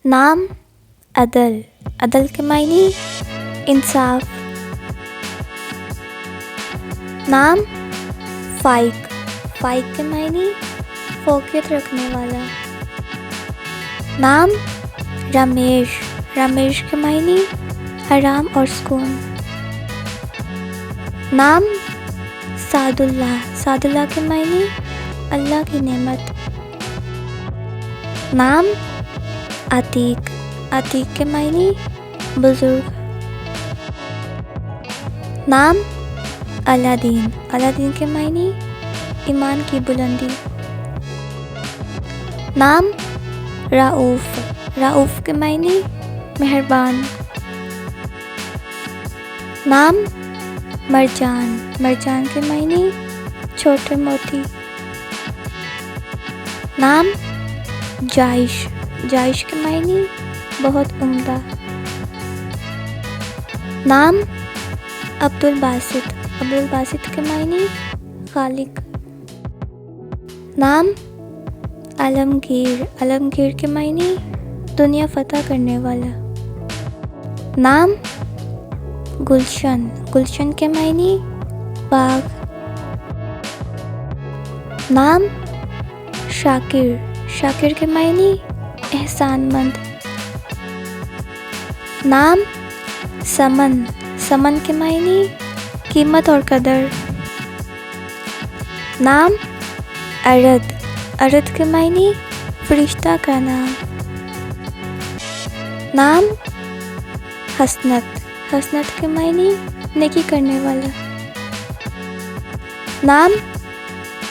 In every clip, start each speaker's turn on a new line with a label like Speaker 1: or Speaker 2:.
Speaker 1: नाम अदल, अदल के मायने इंसाफ। नाम फाइक, फाइक के मायने फोकियत रखने वाला। नाम रमेश, रमेश के मायने आराम और सुकून। नाम सादुल्लाह, सादुल्लाह के मायने अल्लाह की नेमत। नाम आतीक, आतीक के मायने बुजुर्ग। नाम अलादीन, अलादीन के मायने ईमान की बुलंदी। नाम राऊफ, राऊफ के मायने मेहरबान। नाम मरजान, मरजान के मायने छोटे मोती। नाम जाइश, जाइश के मायने बहुत उम्दा। नाम अब्दुल बासित, अब्दुल बासित के मायने खालिक। नाम आलमगीर, आलमगीर के मायने दुनिया फतह करने वाला। नाम गुलशन, गुलशन के मायने बाग। नाम शाकिर, शाकिर के मायने एहसानमंद। नाम समन, समन के मायने कीमत और कदर। नाम अरद, अरद के मायने फरिश्ता का नाम। नाम हसनत, हसनत के मायने नेकी करने वाला। नाम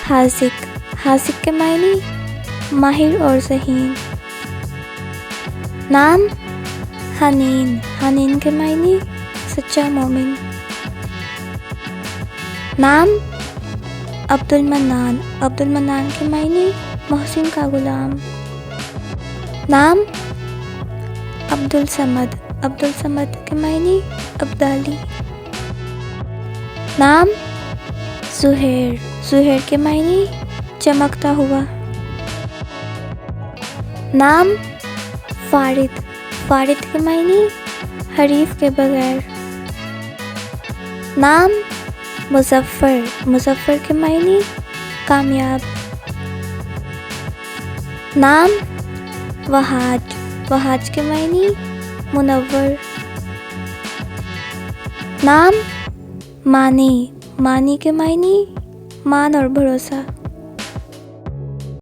Speaker 1: हाजिक, हाजिक के मायने माहिर और ज़हीन। नाम हनीन, हनीन के मायने सच्चा मोमिन। नाम अब्दुल मन्नान, अब्दुल मन्नान के मायने मोहसिन का गुलाम। नाम अब्दुल समद, अब्दुल समद के मायने अब्दाली। नाम ज़ुहैर, ज़ुहैर के मायने चमकता हुआ। नाम फारिद, फारिद के मायने हरीफ के बगैर। नाम मुज़फ़्फ़र, मुज़फ़्फ़र के मायने कामयाब। नाम वहाज, वहाज के मायने मुनव्वर। नाम मानी, मानी के मायने मान और भरोसा।